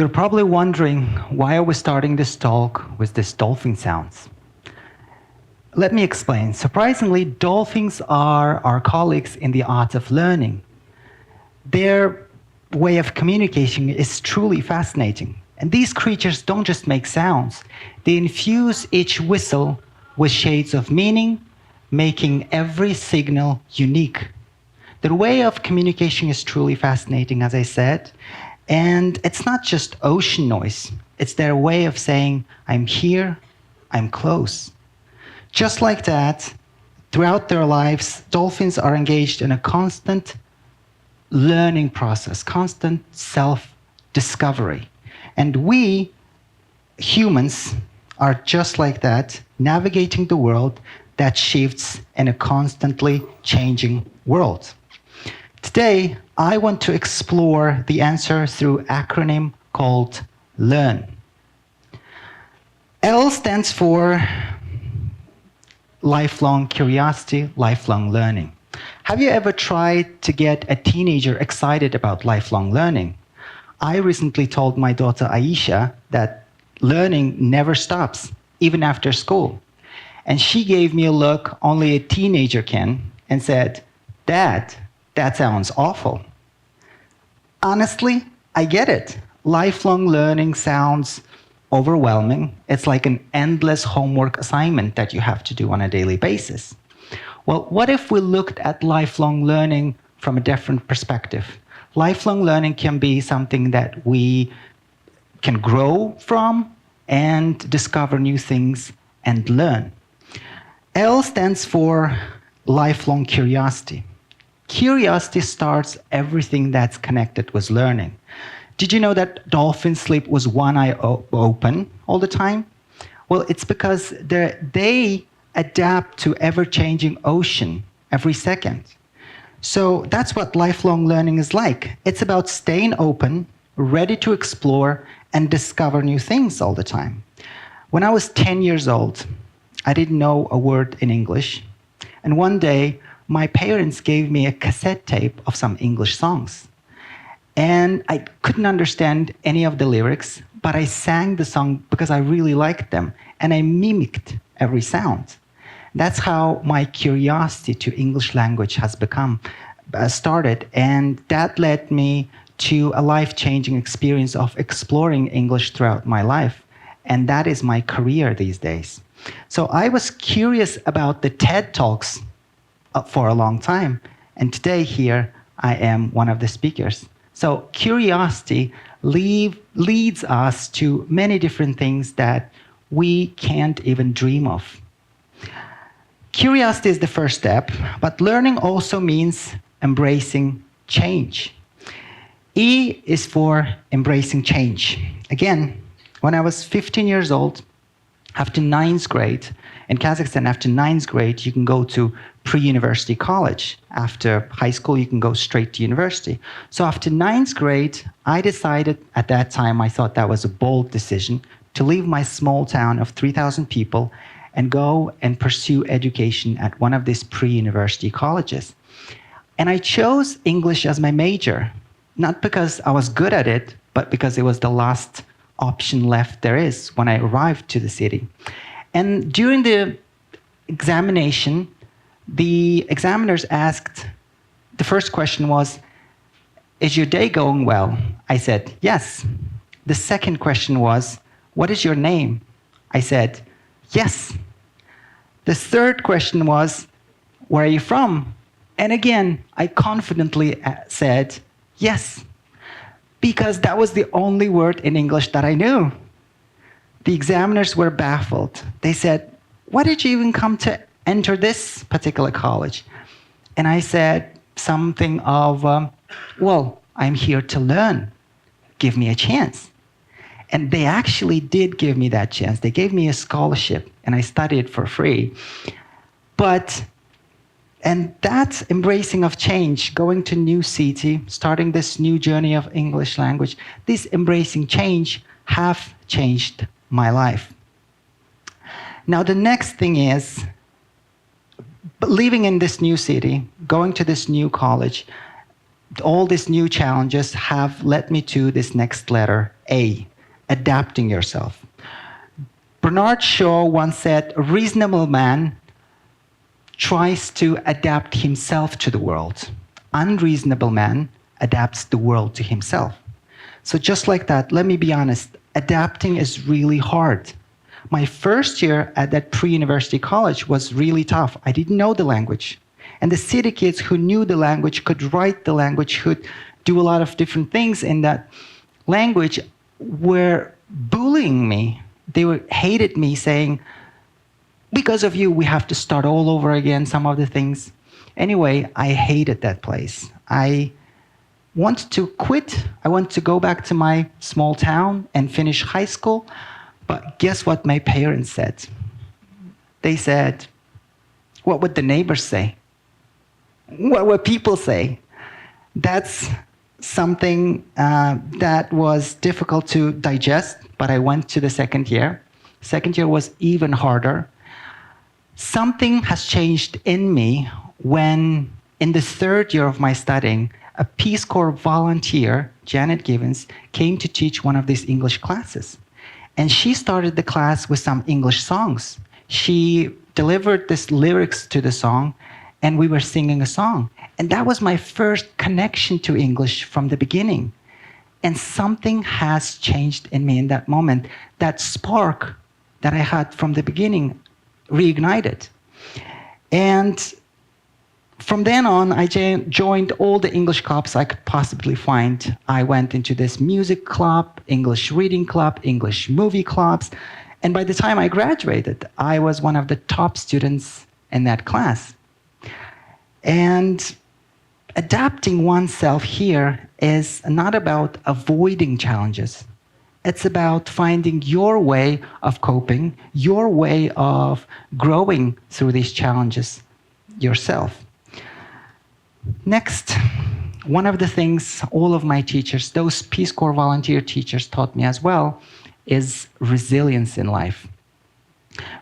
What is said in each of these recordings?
You're probably wondering why are we starting this talk with these dolphin sounds. Let me explain. Surprisingly, dolphins are our colleagues in the art of learning. Their way of communication is truly fascinating. And these creatures don't just make sounds, they infuse each whistle with shades of meaning, making every signal unique. Their way of communication is truly fascinating, as I said, and it's not just ocean noise. It's their way of saying, I'm here, I'm close. Just like that, throughout their lives, dolphins are engaged in a constant learning process, constant self-discovery. And we, humans, are just like that, navigating the world that shifts in a constantly changing world. Today, I want to explore the answer through an acronym called LEARN. L stands for lifelong curiosity, lifelong learning. Have you ever tried to get a teenager excited about lifelong learning? I recently told my daughter Aisha that learning never stops, even after school. And she gave me a look only a teenager can and said, Dad, that sounds awful. Honestly, I get it. Lifelong learning sounds overwhelming. It's like an endless homework assignment that you have to do on a daily basis. Well, what if we looked at lifelong learning from a different perspective? Lifelong learning can be something that we can grow from and discover new things and learn. L stands for lifelong curiosity. Curiosity starts everything that's connected with learning. Did you know that dolphins sleep with one eye open all the time? Well, it's because they adapt to ever-changing ocean every second. So that's what lifelong learning is like. It's about staying open, ready to explore, and discover new things all the time. When I was 10 years old, I didn't know a word in English. And one day, my parents gave me a cassette tape of some English songs. And I couldn't understand any of the lyrics, but I sang the song because I really liked them, and I mimicked every sound. That's how my curiosity to English language has started, and that led me to a life-changing experience of exploring English throughout my life, and that is my career these days. So I was curious about the TED Talks for a long time, and today here I am one of the speakers. So curiosity leads us to many different things that we can't even dream of. Curiosity is the first step, but learning also means embracing change. E is for embracing change. Again, when I was 15 years old, after 9th grade, in Kazakhstan, after 9th grade, you can go to pre-university college. After high school, you can go straight to university. So after 9th grade, I decided, at that time, I thought that was a bold decision, to leave my small town of 3,000 people and go and pursue education at one of these pre-university colleges. And I chose English as my major, not because I was good at it, but because it was the last option left there is when I arrived to the city. And during the examination, the examiners asked, the first question was, is your day going well? I said, yes. The second question was, what is your name? I said, yes. The third question was, where are you from? And again, I confidently said, yes, because that was the only word in English that I knew. The examiners were baffled. They said, why did you even come to enter this particular college? And I said something of, well, I'm here to learn. Give me a chance. And they actually did give me that chance. They gave me a scholarship, and I studied for free. And that embracing of change, going to a new city, starting this new journey of English language, this embracing change have changed my life. Now, the next thing is, living in this new city, going to this new college, all these new challenges have led me to this next letter, A, adapting yourself. Bernard Shaw once said, a reasonable man tries to adapt himself to the world. Unreasonable man adapts the world to himself. So just like that, let me be honest, adapting is really hard. My first year at that pre-university college was really tough. I didn't know the language. And the city kids who knew the language, could write the language, could do a lot of different things in that language, were bullying me. They hated me, saying, because of you, we have to start all over again, some of the things. Anyway, I hated that place. I wanted to quit. I wanted to go back to my small town and finish high school. But guess what my parents said? They said, what would the neighbors say? What would people say? That's something that was difficult to digest, but I went to the second year. Second year was even harder. Something has changed in me when, in the third year of my studying, a Peace Corps volunteer, Janet Givens, came to teach one of these English classes. And she started the class with some English songs. She delivered these lyrics to the song, and we were singing a song. And that was my first connection to English from the beginning. And something has changed in me in that moment. That spark that I had from the beginning reignited. And from then on, I joined all the English clubs I could possibly find. I went into this music club, English reading club, English movie clubs. And by the time I graduated, I was one of the top students in that class. And adapting oneself here is not about avoiding challenges. It's about finding your way of coping, your way of growing through these challenges yourself. Next, one of the things all of my teachers, those Peace Corps volunteer teachers, taught me as well is resilience in life.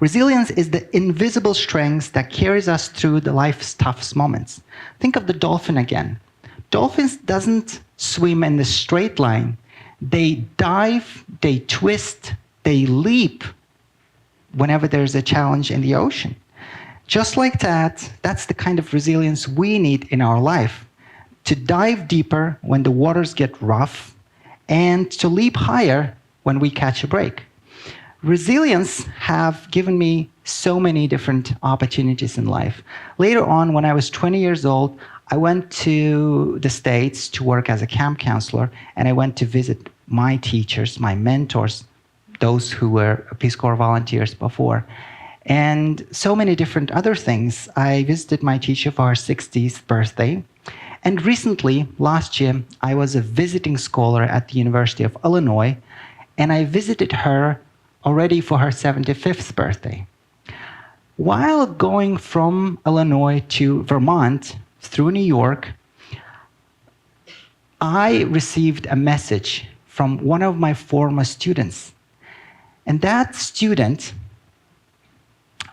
Resilience is the invisible strength that carries us through the life's toughest moments. Think of the dolphin again. Dolphins doesn't swim in a straight line. They dive, they twist, they leap whenever there's a challenge in the ocean. Just like that, that's the kind of resilience we need in our life. To dive deeper when the waters get rough, and to leap higher when we catch a break. Resilience have given me so many different opportunities in life. Later on, when I was 20 years old, I went to the States to work as a camp counselor, and I went to visit my teachers, my mentors, those who were Peace Corps volunteers before, and so many different other things. I visited my teacher for her 60th birthday, and recently, last year, I was a visiting scholar at the University of Illinois, and I visited her already for her 75th birthday. While going from Illinois to Vermont through New York, I received a message from one of my former students. And that student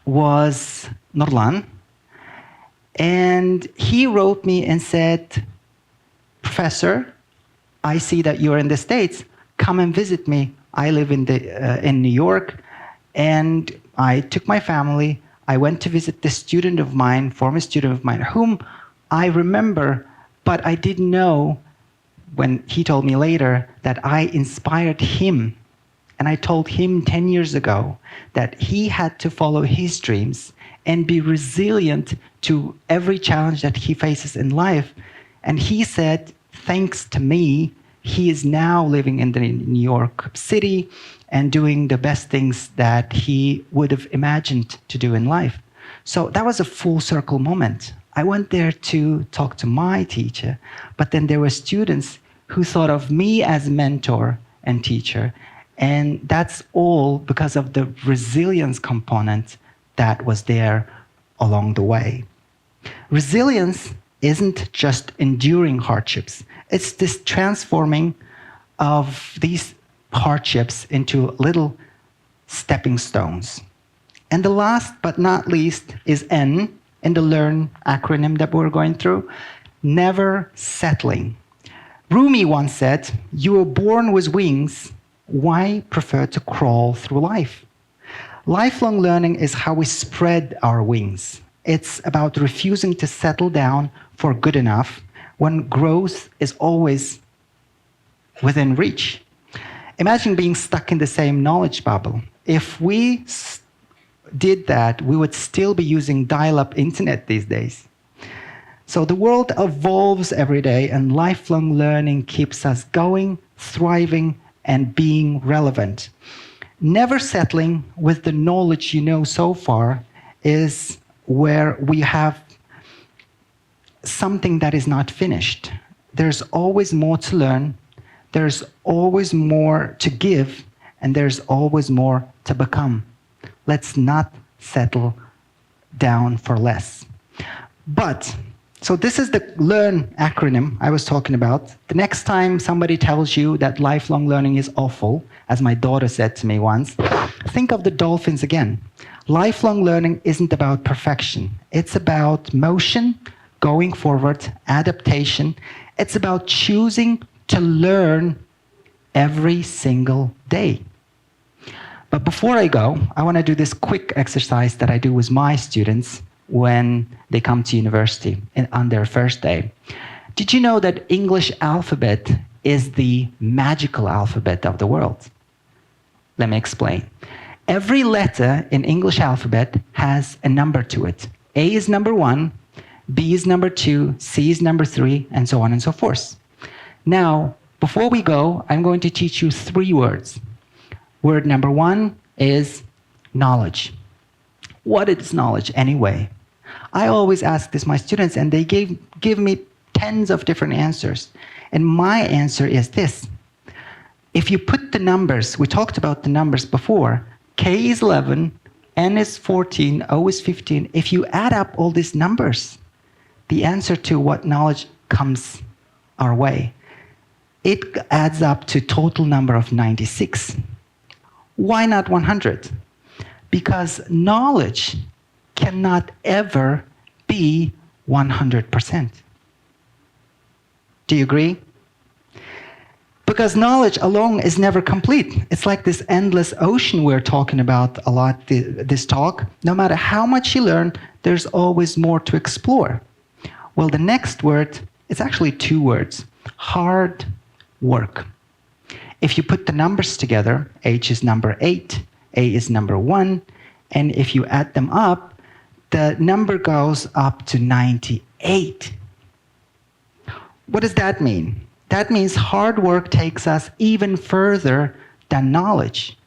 was Nurlan. And he wrote me and said, "Professor, I see that you're in the States. Come and visit me. I live in New York." And I took my family. I went to visit this student of mine, former student of mine, whom I remember, but I didn't know when he told me later that I inspired him. And I told him 10 years ago that he had to follow his dreams and be resilient to every challenge that he faces in life. And he said, thanks to me, he is now living in the New York City and doing the best things that he would have imagined to do in life. So that was a full circle moment. I went there to talk to my teacher, but then there were students who thought of me as mentor and teacher. And that's all because of the resilience component that was there along the way. Resilience isn't just enduring hardships. It's this transforming of these hardships into little stepping stones. And the last but not least is N in the LEARN acronym that we're going through, never settling. Rumi once said, "You were born with wings, Why prefer to crawl through life? Lifelong learning is how we spread our wings. It's about refusing to settle down for good enough when growth is always within reach. Imagine being stuck in the same knowledge bubble. If we did that, we would still be using dial-up internet these days. So the world evolves every day, and lifelong learning keeps us going, thriving, and being relevant. Never settling with the knowledge you know so far is where we have something that is not finished. There's always more to learn, there's always more to give, and there's always more to become. Let's not settle down for less. So this is the LEARN acronym I was talking about. The next time somebody tells you that lifelong learning is awful, as my daughter said to me once, think of the dolphins again. Lifelong learning isn't about perfection. It's about motion, going forward, adaptation. It's about choosing to learn every single day. But before I go, I want to do this quick exercise that I do with my students when they come to university on their first day. Did you know that English alphabet is the magical alphabet of the world? Let me explain. Every letter in English alphabet has a number to it. A is number 1, B is number 2, C is number 3, and so on and so forth. Now, before we go, I'm going to teach you 3 words. Word number 1 is knowledge. What is knowledge anyway? I always ask this my students, and they give me tens of different answers. And my answer is this. If you put the numbers, we talked about the numbers before, K is 11, N is 14, O is 15. If you add up all these numbers, the answer to what knowledge comes our way, it adds up to total number of 96. Why not 100? Because knowledge cannot ever be 100%. Do you agree? Because knowledge alone is never complete. It's like this endless ocean we're talking about a lot this talk. No matter how much you learn, there's always more to explore. Well, the next word, it's actually 2 words. Hard work. If you put the numbers together, H is number 8, A is number 1, and if you add them up, the number goes up to 98. What does that mean? That means hard work takes us even further than knowledge.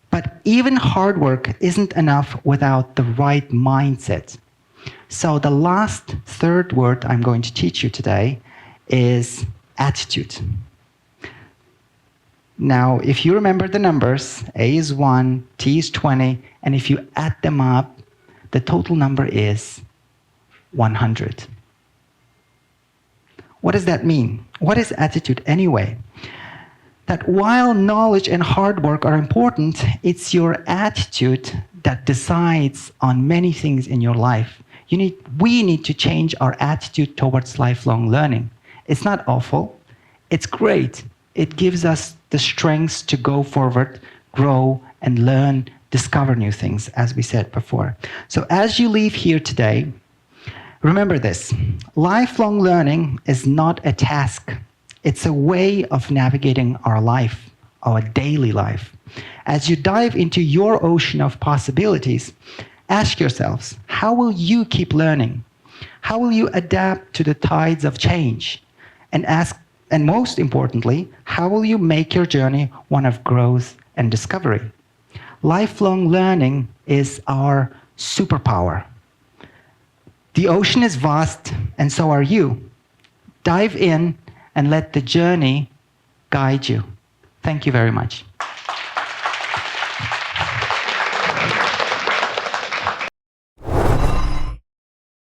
But even hard work isn't enough without the right mindset. So the last 3rd word I'm going to teach you today is attitude. Now, if you remember the numbers, A is 1, T is 20, and if you add them up, the total number is 100. What does that mean? What is attitude anyway? That while knowledge and hard work are important, it's your attitude that decides on many things in your life. We need to change our attitude towards lifelong learning. It's not awful, it's great. It gives us the strength to go forward, grow, and learn, discover new things, as we said before. So as you leave here today, remember this. Lifelong learning is not a task. It's a way of navigating our life, our daily life. As you dive into your ocean of possibilities, ask yourselves, how will you keep learning? How will you adapt to the tides of change? And most importantly, how will you make your journey one of growth and discovery? Lifelong learning is our superpower. The ocean is vast, and so are you. Dive in and let the journey guide you. Thank you very much.